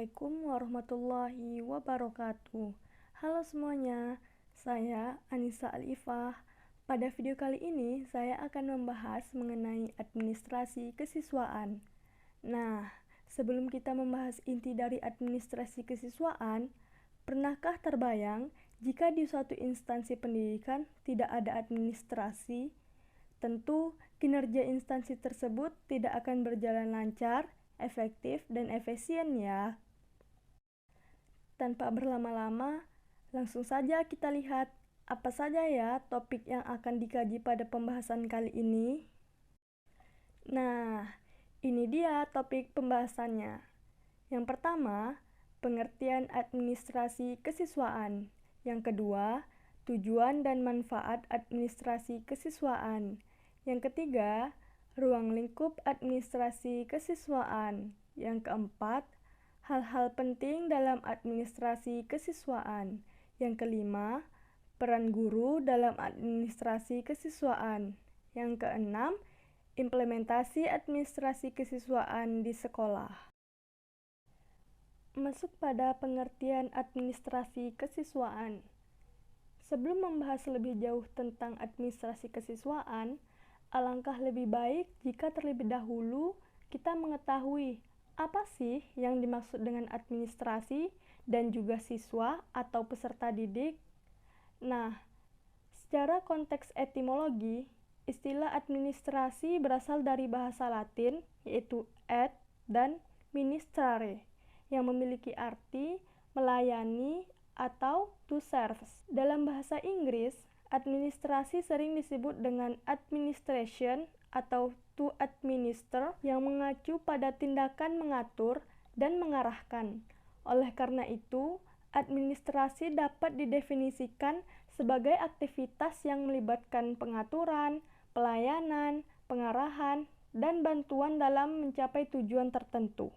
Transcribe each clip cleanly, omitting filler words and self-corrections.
Assalamualaikum warahmatullahi wabarakatuh. Halo semuanya, saya Anissa Alifah. Pada video kali ini, saya akan membahas mengenai administrasi kesiswaan. Nah, sebelum kita membahas inti dari administrasi kesiswaan, pernahkah terbayang jika di suatu instansi pendidikan tidak ada administrasi? Tentu, kinerja instansi tersebut tidak akan berjalan lancar, efektif, dan efisien ya. Tanpa berlama-lama, langsung saja kita lihat apa saja ya topik yang akan dikaji pada pembahasan kali ini. Nah, ini dia topik pembahasannya. Yang pertama, pengertian administrasi kesiswaan. Yang kedua, tujuan dan manfaat administrasi kesiswaan. Yang ketiga, ruang lingkup administrasi kesiswaan. Yang keempat, hal-hal penting dalam administrasi kesiswaan. Yang kelima, peran guru dalam administrasi kesiswaan. Yang keenam, implementasi administrasi kesiswaan di sekolah. Masuk pada pengertian administrasi kesiswaan. Sebelum membahas lebih jauh tentang administrasi kesiswaan, alangkah lebih baik jika terlebih dahulu kita mengetahui apa sih yang dimaksud dengan administrasi dan juga siswa atau peserta didik. Nah, secara konteks etimologi, istilah administrasi berasal dari bahasa Latin yaitu ad dan ministrare yang memiliki arti melayani atau to serve. Dalam bahasa Inggris, administrasi sering disebut dengan administration atau to administer yang mengacu pada tindakan mengatur dan mengarahkan. Oleh karena itu, administrasi dapat didefinisikan sebagai aktivitas yang melibatkan pengaturan, pelayanan, pengarahan, dan bantuan dalam mencapai tujuan tertentu.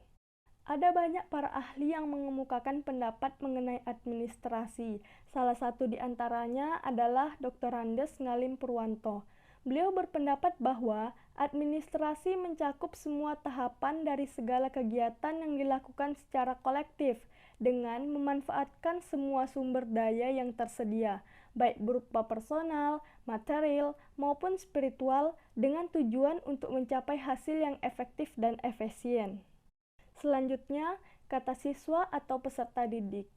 Ada banyak para ahli yang mengemukakan pendapat mengenai administrasi. Salah satu di antaranya adalah Dr. Andes Ngalim Purwanto. Beliau berpendapat bahwa administrasi mencakup semua tahapan dari segala kegiatan yang dilakukan secara kolektif dengan memanfaatkan semua sumber daya yang tersedia, baik berupa personal, material, maupun spiritual dengan tujuan untuk mencapai hasil yang efektif dan efisien. Selanjutnya, kata siswa atau peserta didik.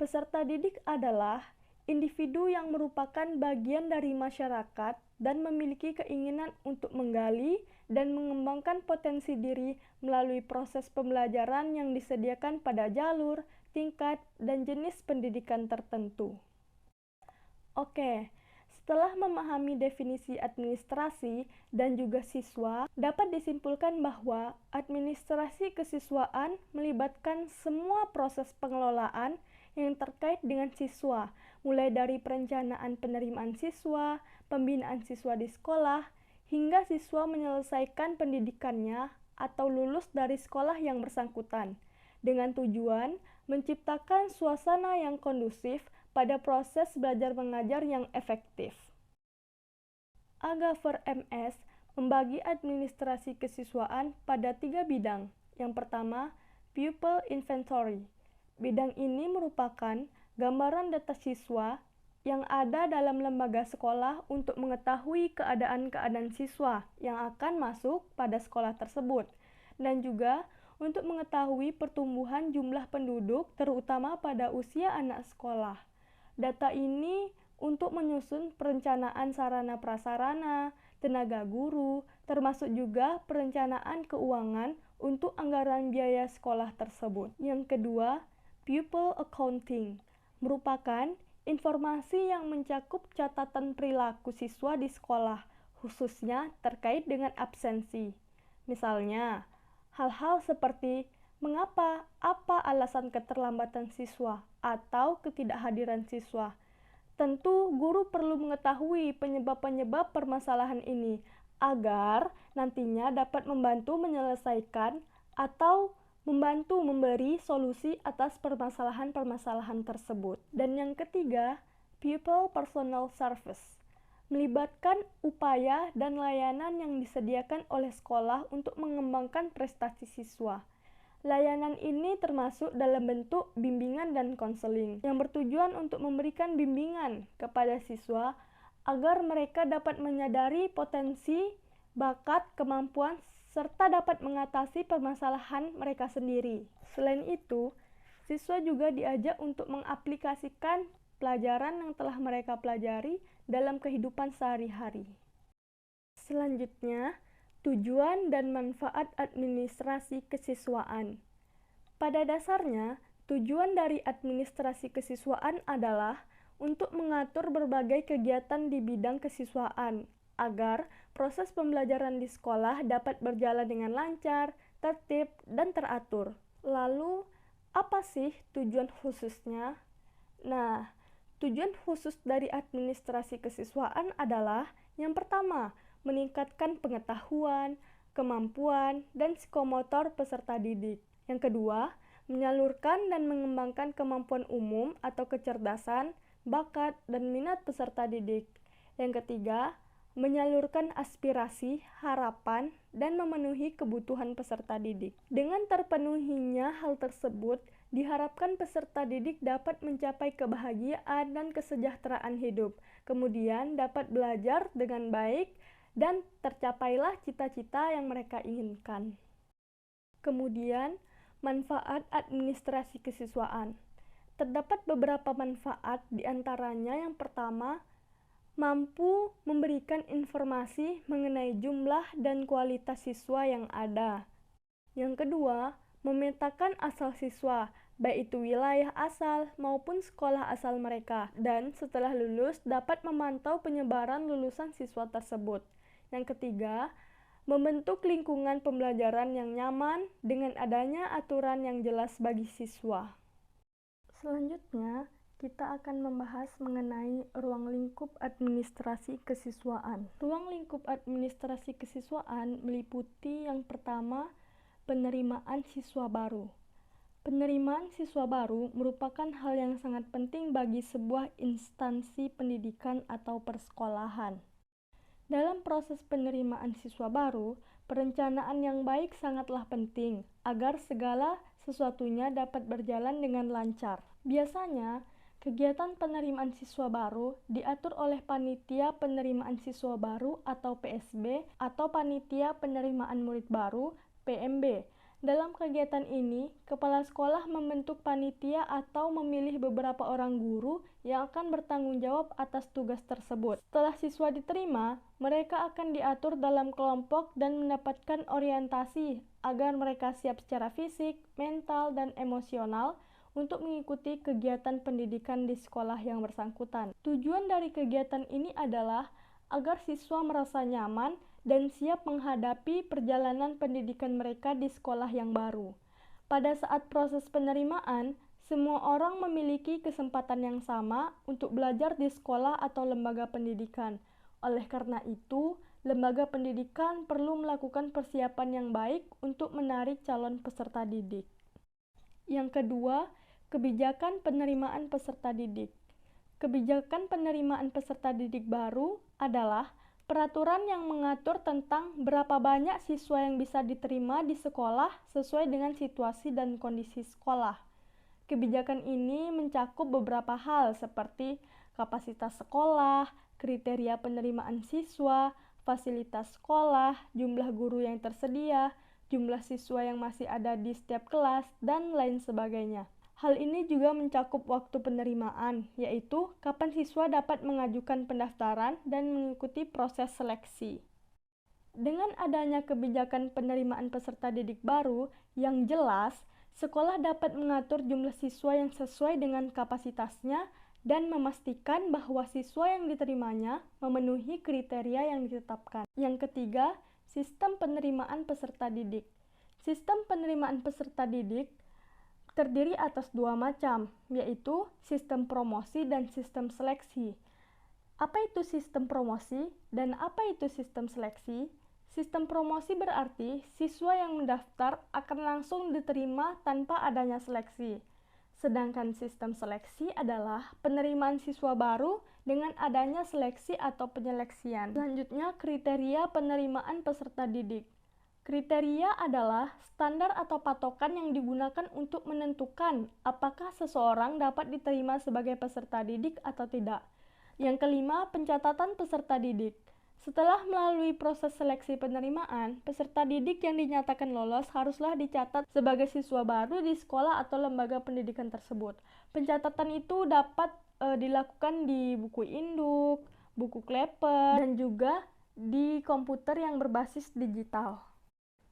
Peserta didik adalah individu yang merupakan bagian dari masyarakat dan memiliki keinginan untuk menggali dan mengembangkan potensi diri melalui proses pembelajaran yang disediakan pada jalur, tingkat, dan jenis pendidikan tertentu. Oke. Setelah memahami definisi administrasi dan juga siswa, dapat disimpulkan bahwa administrasi kesiswaan melibatkan semua proses pengelolaan yang terkait dengan siswa, mulai dari perencanaan penerimaan siswa, pembinaan siswa di sekolah, hingga siswa menyelesaikan pendidikannya atau lulus dari sekolah yang bersangkutan, dengan tujuan menciptakan suasana yang kondusif pada proses belajar mengajar yang efektif. Agaver MS membagi administrasi kesiswaan pada 3 bidang. Yang pertama, pupil inventory. Bidang ini merupakan gambaran data siswa yang ada dalam lembaga sekolah untuk mengetahui keadaan-keadaan siswa yang akan masuk pada sekolah tersebut, dan juga untuk mengetahui pertumbuhan jumlah penduduk terutama pada usia anak sekolah. Data ini untuk menyusun perencanaan sarana prasarana, tenaga guru, termasuk juga perencanaan keuangan untuk anggaran biaya sekolah tersebut. Yang kedua, pupil accounting merupakan informasi yang mencakup catatan perilaku siswa di sekolah, khususnya terkait dengan absensi. Misalnya, hal-hal seperti mengapa, apa alasan keterlambatan siswa atau ketidakhadiran siswa. Tentu guru perlu mengetahui penyebab-penyebab permasalahan ini agar nantinya dapat membantu menyelesaikan atau membantu memberi solusi atas permasalahan-permasalahan tersebut. Dan yang ketiga, pupil personal service melibatkan upaya dan layanan yang disediakan oleh sekolah untuk mengembangkan prestasi siswa. Layanan ini termasuk dalam bentuk bimbingan dan konseling yang bertujuan untuk memberikan bimbingan kepada siswa agar mereka dapat menyadari potensi, bakat, kemampuan, serta dapat mengatasi permasalahan mereka sendiri. Selain itu, siswa juga diajak untuk mengaplikasikan pelajaran yang telah mereka pelajari dalam kehidupan sehari-hari. Selanjutnya, tujuan dan manfaat administrasi kesiswaan. Pada dasarnya, tujuan dari administrasi kesiswaan adalah untuk mengatur berbagai kegiatan di bidang kesiswaan, agar proses pembelajaran di sekolah dapat berjalan dengan lancar, tertib, dan teratur. Lalu, apa sih tujuan khususnya? Nah, tujuan khusus dari administrasi kesiswaan adalah yang pertama, meningkatkan pengetahuan, kemampuan, dan psikomotor peserta didik. Yang kedua, menyalurkan dan mengembangkan kemampuan umum atau kecerdasan, bakat, dan minat peserta didik. Yang ketiga, menyalurkan aspirasi, harapan, dan memenuhi kebutuhan peserta didik. Dengan terpenuhinya hal tersebut, diharapkan peserta didik dapat mencapai kebahagiaan dan kesejahteraan hidup, kemudian dapat belajar dengan baik, dan tercapailah cita-cita yang mereka inginkan. Kemudian, manfaat administrasi kesiswaan. Terdapat beberapa manfaat, diantaranya yang pertama, mampu memberikan informasi mengenai jumlah dan kualitas siswa yang ada. Yang kedua, memetakan asal siswa, baik itu wilayah asal maupun sekolah asal mereka, dan setelah lulus dapat memantau penyebaran lulusan siswa tersebut. Yang ketiga, membentuk lingkungan pembelajaran yang nyaman dengan adanya aturan yang jelas bagi siswa. Selanjutnya, kita akan membahas mengenai ruang lingkup administrasi kesiswaan. Ruang lingkup administrasi kesiswaan meliputi yang pertama, penerimaan siswa baru. Penerimaan siswa baru merupakan hal yang sangat penting bagi sebuah instansi pendidikan atau persekolahan. Dalam proses penerimaan siswa baru, perencanaan yang baik sangatlah penting agar segala sesuatunya dapat berjalan dengan lancar. Biasanya, kegiatan penerimaan siswa baru diatur oleh Panitia Penerimaan Siswa Baru atau PSB atau Panitia Penerimaan Murid Baru PMB. Dalam kegiatan ini, kepala sekolah membentuk panitia atau memilih beberapa orang guru yang akan bertanggung jawab atas tugas tersebut. Setelah siswa diterima, mereka akan diatur dalam kelompok dan mendapatkan orientasi agar mereka siap secara fisik, mental, dan emosional untuk mengikuti kegiatan pendidikan di sekolah yang bersangkutan. Tujuan dari kegiatan ini adalah agar siswa merasa nyaman dan siap menghadapi perjalanan pendidikan mereka di sekolah yang baru. Pada saat proses penerimaan, semua orang memiliki kesempatan yang sama untuk belajar di sekolah atau lembaga pendidikan. Oleh karena itu, lembaga pendidikan perlu melakukan persiapan yang baik untuk menarik calon peserta didik. Yang kedua, kebijakan penerimaan peserta didik. Kebijakan penerimaan peserta didik baru adalah peraturan yang mengatur tentang berapa banyak siswa yang bisa diterima di sekolah sesuai dengan situasi dan kondisi sekolah. Kebijakan ini mencakup beberapa hal seperti kapasitas sekolah, kriteria penerimaan siswa, fasilitas sekolah, jumlah guru yang tersedia, jumlah siswa yang masih ada di setiap kelas, dan lain sebagainya. Hal ini juga mencakup waktu penerimaan, yaitu kapan siswa dapat mengajukan pendaftaran dan mengikuti proses seleksi. Dengan adanya kebijakan penerimaan peserta didik baru yang jelas, sekolah dapat mengatur jumlah siswa yang sesuai dengan kapasitasnya dan memastikan bahwa siswa yang diterimanya memenuhi kriteria yang ditetapkan. Yang ketiga, sistem penerimaan peserta didik. Sistem penerimaan peserta didik terdiri atas dua macam, yaitu sistem promosi dan sistem seleksi. Apa itu sistem promosi dan apa itu sistem seleksi? Sistem promosi berarti siswa yang mendaftar akan langsung diterima tanpa adanya seleksi. Sedangkan sistem seleksi adalah penerimaan siswa baru dengan adanya seleksi atau penyeleksian. Selanjutnya, kriteria penerimaan peserta didik. Kriteria adalah standar atau patokan yang digunakan untuk menentukan apakah seseorang dapat diterima sebagai peserta didik atau tidak. Yang kelima, pencatatan peserta didik. Setelah melalui proses seleksi penerimaan, peserta didik yang dinyatakan lolos haruslah dicatat sebagai siswa baru di sekolah atau lembaga pendidikan tersebut. Pencatatan itu dapat dilakukan di buku induk, buku kleper, dan juga di komputer yang berbasis digital.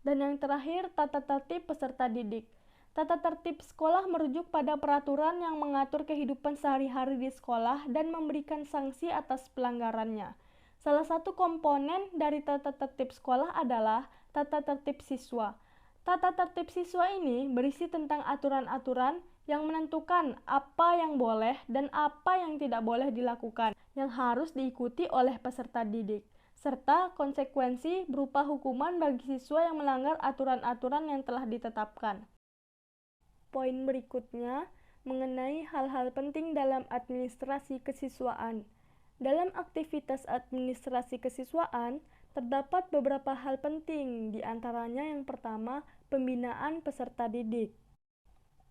Dan yang terakhir, tata tertib peserta didik. Tata tertib sekolah merujuk pada peraturan yang mengatur kehidupan sehari-hari di sekolah dan memberikan sanksi atas pelanggarannya. Salah satu komponen dari tata tertib sekolah adalah tata tertib siswa. Tata tertib siswa ini berisi tentang aturan-aturan yang menentukan apa yang boleh dan apa yang tidak boleh dilakukan, yang harus diikuti oleh peserta didik, serta konsekuensi berupa hukuman bagi siswa yang melanggar aturan-aturan yang telah ditetapkan. Poin berikutnya mengenai hal-hal penting dalam administrasi kesiswaan. Dalam aktivitas administrasi kesiswaan, terdapat beberapa hal penting, di antaranya yang pertama, pembinaan peserta didik.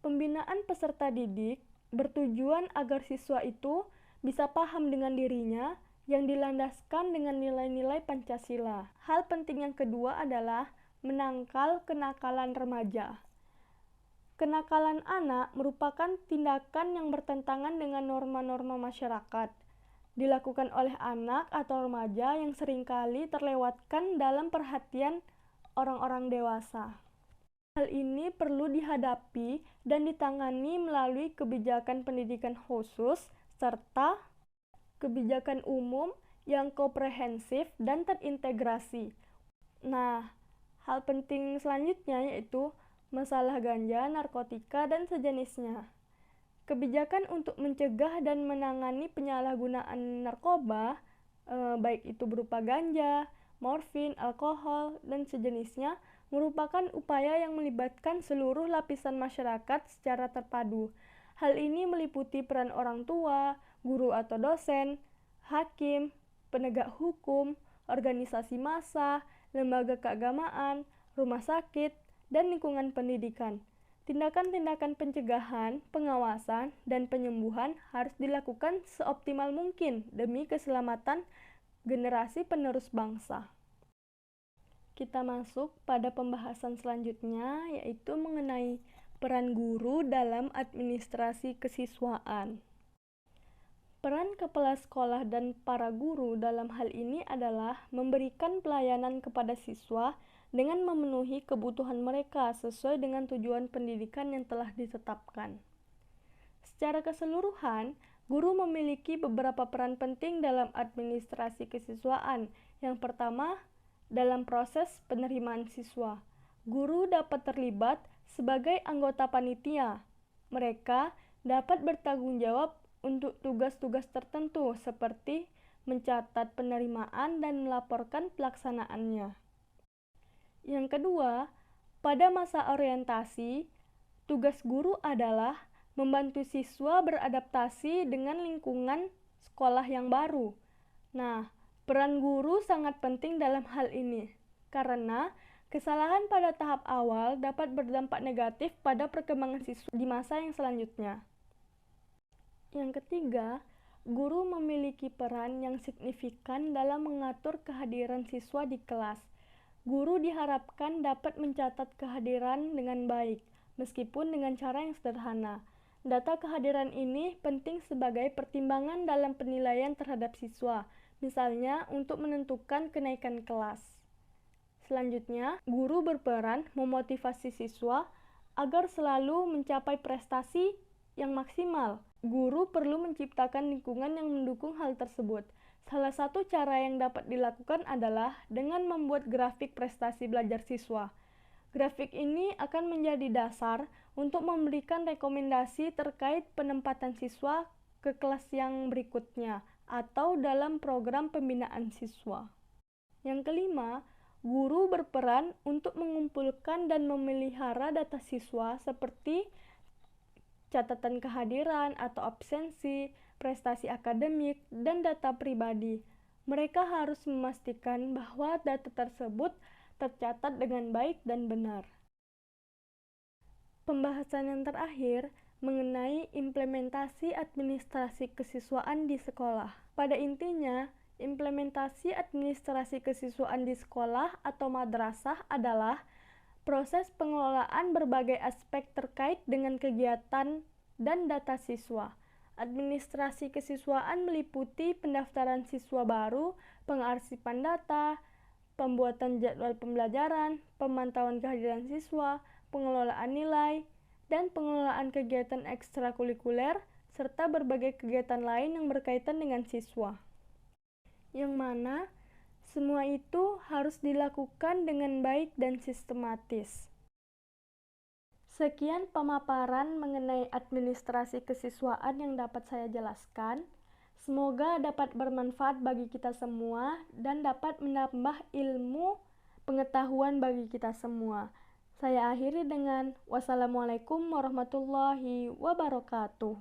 Pembinaan peserta didik bertujuan agar siswa itu bisa paham dengan dirinya, yang dilandaskan dengan nilai-nilai Pancasila. Hal penting yang kedua adalah menangkal kenakalan remaja. Kenakalan anak merupakan tindakan yang bertentangan dengan norma-norma masyarakat, dilakukan oleh anak atau remaja yang seringkali terlewatkan dalam perhatian orang-orang dewasa. Hal ini perlu dihadapi dan ditangani melalui kebijakan pendidikan khusus serta kebijakan umum yang komprehensif dan terintegrasi. Nah, hal penting selanjutnya yaitu masalah ganja, narkotika, dan sejenisnya. Kebijakan untuk mencegah dan menangani penyalahgunaan narkoba, baik itu berupa ganja, morfin, alkohol, dan sejenisnya, merupakan upaya yang melibatkan seluruh lapisan masyarakat secara terpadu. Hal ini meliputi peran orang tua, guru atau dosen, hakim, penegak hukum, organisasi massa, lembaga keagamaan, rumah sakit, dan lingkungan pendidikan. Tindakan-tindakan pencegahan, pengawasan, dan penyembuhan harus dilakukan seoptimal mungkin demi keselamatan generasi penerus bangsa. Kita masuk pada pembahasan selanjutnya, yaitu mengenai peran guru dalam administrasi kesiswaan. Peran kepala sekolah dan para guru dalam hal ini adalah memberikan pelayanan kepada siswa dengan memenuhi kebutuhan mereka sesuai dengan tujuan pendidikan yang telah ditetapkan. Secara keseluruhan, guru memiliki beberapa peran penting dalam administrasi kesiswaan. Yang pertama, dalam proses penerimaan siswa, guru dapat terlibat sebagai anggota panitia. Mereka dapat bertanggung jawab untuk tugas-tugas tertentu seperti mencatat penerimaan dan melaporkan pelaksanaannya. Yang kedua, pada masa orientasi, tugas guru adalah membantu siswa beradaptasi dengan lingkungan sekolah yang baru. Nah, peran guru sangat penting dalam hal ini, karena kesalahan pada tahap awal dapat berdampak negatif pada perkembangan siswa di masa yang selanjutnya. Yang ketiga, guru memiliki peran yang signifikan dalam mengatur kehadiran siswa di kelas. Guru diharapkan dapat mencatat kehadiran dengan baik, meskipun dengan cara yang sederhana. Data kehadiran ini penting sebagai pertimbangan dalam penilaian terhadap siswa, misalnya untuk menentukan kenaikan kelas. Selanjutnya, guru berperan memotivasi siswa agar selalu mencapai prestasi yang maksimal. Guru perlu menciptakan lingkungan yang mendukung hal tersebut. Salah satu cara yang dapat dilakukan adalah dengan membuat grafik prestasi belajar siswa. Grafik ini akan menjadi dasar untuk memberikan rekomendasi terkait penempatan siswa ke kelas yang berikutnya atau dalam program pembinaan siswa. Yang kelima, guru berperan untuk mengumpulkan dan memelihara data siswa seperti catatan kehadiran atau absensi, prestasi akademik, dan data pribadi. Mereka harus memastikan bahwa data tersebut tercatat dengan baik dan benar. Pembahasan yang terakhir mengenai implementasi administrasi kesiswaan di sekolah. Pada intinya, implementasi administrasi kesiswaan di sekolah atau madrasah adalah proses pengelolaan berbagai aspek terkait dengan kegiatan dan data siswa. Administrasi kesiswaan meliputi pendaftaran siswa baru, pengarsipan data, pembuatan jadwal pembelajaran, pemantauan kehadiran siswa, pengelolaan nilai, dan pengelolaan kegiatan ekstrakurikuler, serta berbagai kegiatan lain yang berkaitan dengan siswa. Yang mana semua itu harus dilakukan dengan baik dan sistematis. Sekian pemaparan mengenai administrasi kesiswaan yang dapat saya jelaskan. Semoga dapat bermanfaat bagi kita semua dan dapat menambah ilmu pengetahuan bagi kita semua. Saya akhiri dengan wassalamualaikum warahmatullahi wabarakatuh.